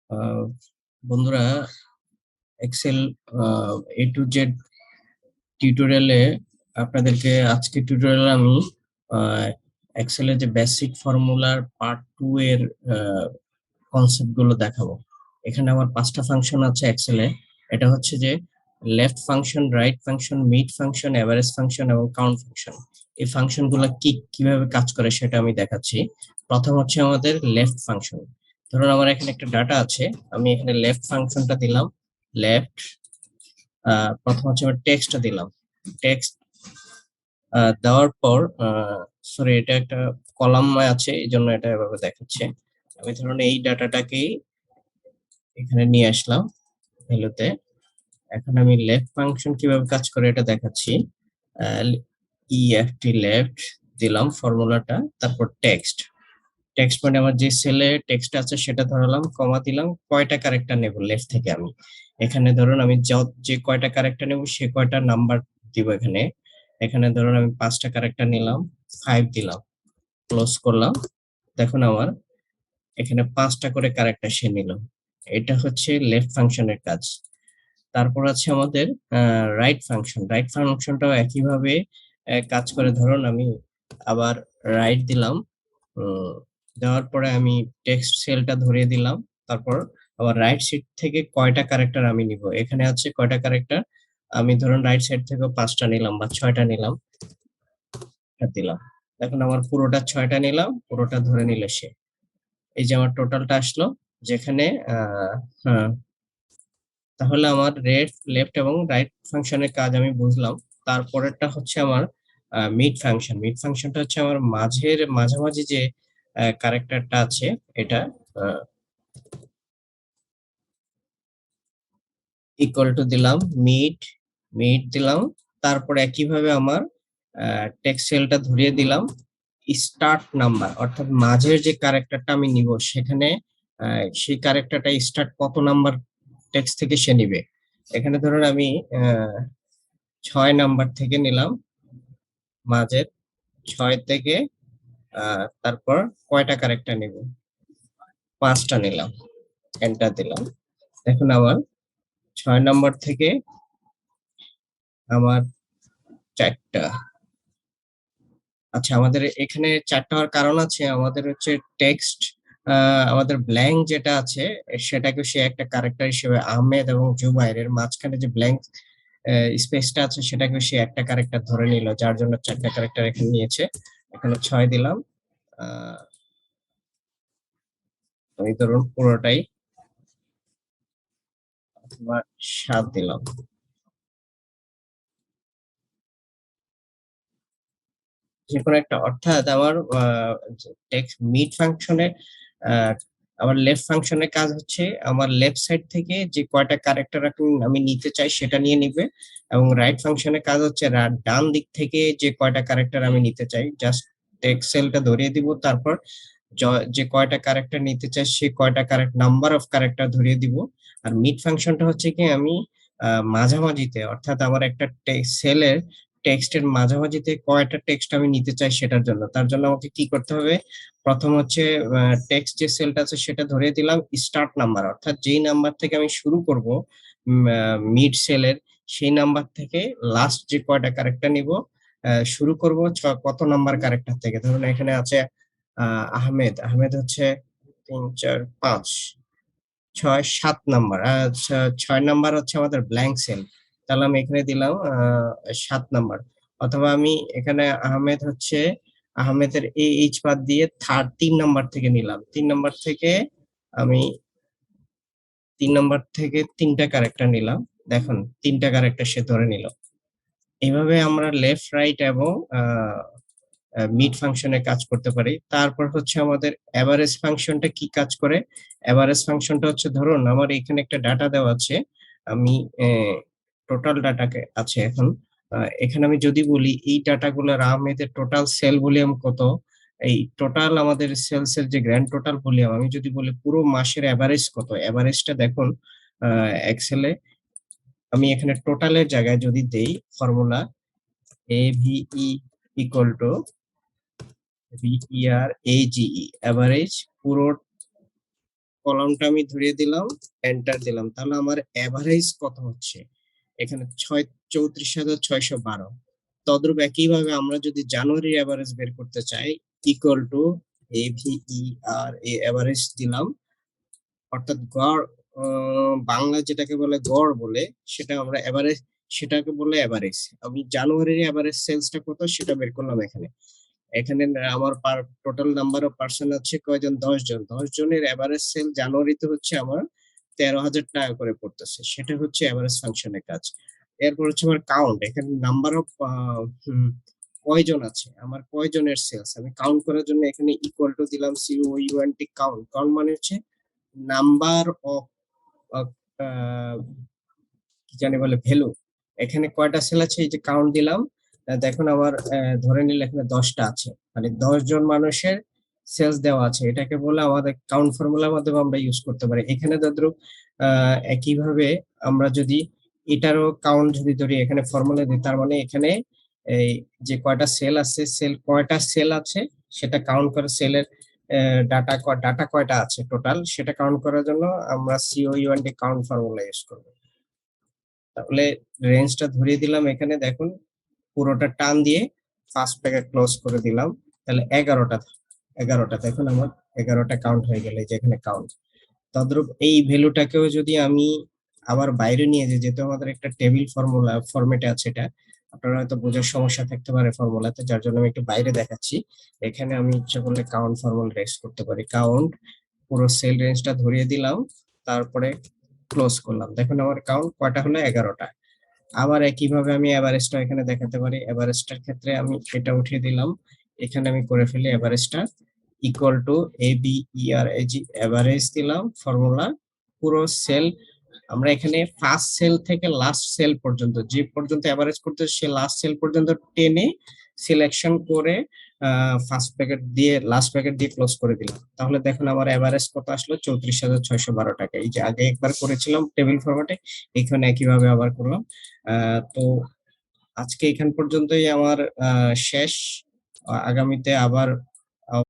আহ, বন্ধুরা, Excel A to Z টিউটোরিয়ালে আপনাদেরকে আজকে টিউটোরিয়ালে আমি এক্সেলের যে বেসিক ফর্মুলার পার্ট 2 এর কনসেপ্ট গুলো দেখাবো। এখানে আমার 5টা ফাংশন আছে এক্সেলে। এটা হচ্ছে যে left function, right function, mid function, average function এবং কাউন্ট ফাংশন। এই ফাংশন গুলো কিভাবে কাজ করে সেটা আমি দেখাচ্ছি। প্রথম হচ্ছে আমাদের লেফট ফাংশন। ধরুন আমার এখানে একটা ডাটা আছে, আমি এখানে লেফট ফাংশনটা দিলাম। লেফট প্রথম হচ্ছে আমি টেক্সটটা দিলাম। টেক্সট দেওয়ার পর সরি, এটা একটা কলাম আছে, এই জন্য এটা এভাবে দেখাচ্ছে। আমি ধরুন এই ডাটাটাকেই এখানে নিয়ে আসলাম ভ্যালুতে। এখন আমি লেফট ফাংশন কিভাবে কাজ করে এটা দেখাচ্ছি। ইএফটি লেফট দিলাম ফর্মুলাটা, তারপর টেক্সট। টেক্সট মানে আমার যে সেলে টেক্সট আছে সেটা ধরালাম, কমা দিলাম। কয়টা ক্যারেক্টার নেব লেফট থেকে আমি, এখানে ধরুন আমি যে কয়টা ক্যারেক্টার নেব সে কয়টা নাম্বার দিব এখানে। এখানে ধরুন আমি 5টা ক্যারেক্টার নিলাম, 5 দিলাম, ক্লোজ করলাম। দেখুন আমার এখানে 5টা করে ক্যারেক্টার সে নিল। এটা হচ্ছে লেফট ফাংশনের কাজ। তারপর আছে আমাদের রাইট ফাংশন। রাইট ফাংশনটাও একইভাবে কাজ করে। ধরুন আমি আবার রাইট দিলাম, দেওয়ার পরে আমি টেক্সট সেলটা ধরিয়ে দিলাম। তারপর আবার রাইট সাইড থেকে কয়টা ক্যারেক্টার আমি নিব, এখানে আছে কয়টা ক্যারেক্টার, আমি ধরুন রাইট সাইড থেকে 5টা নিলাম বা 6টা নিলাম, দিলাম। এখন আমার পুরোটা 6টা নিলাম, পুরোটা ধরে নিল সে। এই যে আমার টোটালটা আসলো, যেখানে হ্যাঁ, তাহলে আমার লেফট এবং রাইট ফাংশনের কাজ আমি বুঝলাম। তারপরেরটা হচ্ছে আমার মিড ফাংশন। মিড ফাংশনটা হচ্ছে আমার মাঝামাঝি যে ক্যারেক্টারটা আছে, এটা ইকুয়াল টু দিলাম, মিড মিড দিলাম। তারপরে একইভাবে আমার টেক্সট সেলটা ধরিয়ে দিলাম। স্টার্ট নাম্বার অর্থাৎ মাঝের যে ক্যারেক্টারটা আমি নিব সেখানে সেই ক্যারেক্টারটা স্টার্ট কত নাম্বার টেক্সট থেকে সে নিবে। এখানে ধরুন আমি 6 নাম্বার থেকে নিলাম, মাঝের 6 থেকে তারপর কয়টা ক্যারেক্টার নিব, 5টা নিলাম, এন্টার দিলাম। এখন আমার 6 নাম্বার থেকে আমার 4টা। আচ্ছা, আমাদের এখানে 4টা হওয়ার কারণ আছে, আমাদের হচ্ছে টেক্সট আমাদের ব্ল্যাঙ্ক যেটা আছে সেটাকে সে একটা ক্যারেক্টার হিসেবে, আহমেদ এবং জুবাইরের মাঝখানে যে ব্ল্যাঙ্ক স্পেসটা আছে সেটাকে সে একটা ক্যারেক্টার ধরে নিল, যার জন্য 4টা ক্যারেক্টার এখানে নিয়েছে। এখানে 6 দিলাম, আমি ধরুন পুরোটাই, অথবা 7 দিলাম। যে কোনো একটা, অর্থাৎ আমার টেক্সট মিড ফাংশনে আমার লেফট ফাংশনের কাজ হচ্ছে আমার লেফট সাইড থেকে যে কয়টা ক্যারেক্টার আমি নিতে চাই সেটা নিয়ে নিবে, এবং রাইট ফাংশনের কাজ হচ্ছে ডান দিক থেকে যে কয়টা ক্যারেক্টার আমি নিতে চাই জাস্ট টেক্সট সেলটা ধরিয়ে দিব। তারপর যে কয়টা ক্যারেক্টার নিতে চাই সে কয়টা নাম্বার অফ ক্যারেক্টার ধরিয়ে দিব। আর মিড ফাংশনটা হচ্ছে কি আমি মাঝামাঝিতে, অর্থাৎ আমার একটা সেলের টেক্সটের মাঝামাঝিতে কয়টা টেক্সট আমি নিতে চাই সেটার জন্য। তার জন্য আমাকে কি করতে হবে, প্রথম হচ্ছে টেক্সট যে সেলটা আছে সেটা ধরিয়ে দিলাম স্টার্ট নাম্বার, অর্থাৎ যেই নাম্বার থেকে আমি শুরু করব মিড সেলের, সেই নাম্বার থেকে লাস্ট যে কয়টা ক্যারেক্টার নিব। শুরু করব কত নাম্বার ক্যারেক্টার থেকে। ধরুন এখানে আছে আহমেদ। আহমেদ হচ্ছে 3 4 5 6 7 নাম্বার। আচ্ছা, 6 নাম্বার হচ্ছে আমাদের ব্ল্যাঙ্ক সেল, তাহলে আমি এখানে দিলাম 7 নাম্বার। অথবা আমি এখানে আহমেদ হচ্ছে, আহমেদের এইচ বাদ দিয়ে 3 নাম্বার থেকে নিলাম। 3 নাম্বার থেকে আমি 3 নাম্বার থেকে 3টা ক্যারেক্টার নিলাম। দেখুন 3টা ক্যারেক্টার সে ধরে নিল। এইভাবে আমরা লেফট রাইট এবং মিড ফাংশনে কাজ করতে পারি। তারপর হচ্ছে আমাদের এভারেজ ফাংশনটা কি কাজ করে। এভারেজ ফাংশনটা হচ্ছে, ধরুন আমার এখানে একটা ডাটা দেওয়া আছে, আমি টোটাল ডাটাকে আছে এখন, এখানে আমি যদি বলি এই ডাটাগুলোর আহমেদের টোটাল সেল ভলিউম কত, এই টোটাল আমাদের সেলস এর যে গ্র্যান্ড টোটাল ভলিউম, আমি যদি বলি পুরো মাসের এভারেজ কত, এভারেজটা দেখুন এক্সেলে আমি এখানে টোটালের জায়গায় যদি দেই formula AVE equal to VERAGE, average পুরো কলামটা আমি ধরিয়ে দিলাম, এন্টার দিলাম। তাহলে আমার এভারেজ কত হচ্ছে? এখানে 34,612। তদ্রূপ একইভাবে আমরা যদি জানুয়ারির এভারেজ বের করতে চাই, ইকুয়াল টু এভারেজ দিলাম। অর্থাৎ গড়, বাংলায় যেটাকে বলে গড় বলে, সেটা আমরা এভারেজ, সেটাকে বলে এভারেজ। আমি জানুয়ারির এভারেজ সেলসটা কত সেটা বের করলাম এখানে। এখানে আমার টোটাল নাম্বার অফ পার্সন হচ্ছে কয়জন? ১০ জন। ১০ জনের এভারেজ সেল জানুয়ারিতে হচ্ছে আমার ১৩,০০০ টাকা করে পড়তেছে। সেটা হচ্ছে এভারেজ ফাংশনের কাজ। এরপর হচ্ছে আমার কাউন্ট। এখানে নাম্বার অফ কয়জন আছে? আমার কয়জনের সেলস? আমি কাউন্ট করার জন্য এখানে ইকুয়াল টু দিলাম COUNT কাউন্ট। কাউন্ট মানে হচ্ছে নাম্বার অফ অফ আ কি জানি বলে ভ্যালু। এখানে কয়টা সেল আছে এই যে কাউন্ট দিলাম। দেখুন আমার ধরে নিলে এখানে ১০ টা আছে। মানে ১০ জন মানুষের সেলস দেওয়া আছে। এটাকে বলে আমাদের কাউন্ট ফর্মুলার মাধ্যমে আমরা ইউজ করতে পারি। এখানে তদ্রুপ আ একইভাবে আমরা যদি এটারও কাউন্ট যদি ধরি, এখানে ফর্মুলা দিই, তার মানে এখানে এই যে কয়টা সেল আছে, কয়টা সেল আছে সেটা কাউন্ট করে, সেলের ডাটা কয়টা আছে টোটাল সেটা কাউন্ট করার জন্য আমরা COUNT কাউন্ট ফর্মুলা ইউজ করব। তাহলে রেঞ্জটা ধরিয়ে দিলাম এখানে দেখুন, পুরোটা টান দিয়ে ফার্স্ট প্যাকেট ক্লোজ করে দিলাম। তাহলে ১১টা দেখুন আমার ১১টা কাউন্ট হয়ে গেল, এই যে এখানে কাউন্ট। তদ্রূপ এই ভ্যালুটাকেও যদি আমি আবার বাইরে নিয়ে যাই, যেহেতু আমাদের একটা টেবিল ফরম্যাটে আছে এটা। আপনার হয়তো বোঝার সমস্যা থাকতে পারে ফর্মুলাতে, যার জন্য আমি একটু বাইরে দেখাচ্ছি। এখানে আমি ইচ্ছা করলে কাউন্ট ফর্মুলা রেজ করতে পারি। কাউন্ট পুরো সেল রেঞ্জটা ধরিয়ে দিলাম, তারপরে ক্লোজ করলাম। দেখুন আমার কাউন্ট কয়টা হলো? ১১টা। আবার একইভাবে আমি এভারেজটা এখানে দেখাতে পারি। এভারেজটার ক্ষেত্রে আমি এটা উঠিয়ে দিলাম। এখানে আমি করে ফেলি এভারেজটা ইকুয়াল টু ABERAG এভারেজ দিলাম ফর্মুলা। পুরো সেল আমরা এখানে ফার্স্ট সেল থেকে লাস্ট সেল পর্যন্ত, যে পর্যন্ত এভারেজ করতে সে লাস্ট সেল পর্যন্ত টেনে সিলেকশন করে ফার্স্ট প্যাকেট দিয়ে লাস্ট প্যাকেট দিয়ে ক্লোজ করে দিলাম। তাহলে দেখুন আমার এভারেজ কত আসলো? ৩৪,৬১২ টাকা। এই যে আগে একবার করেছিলাম টেবিল ফরম্যাটে, এখানে একইভাবে আবার করলাম। তো আজকে এখান পর্যন্তই আমার শেষ। আগামীতে আবার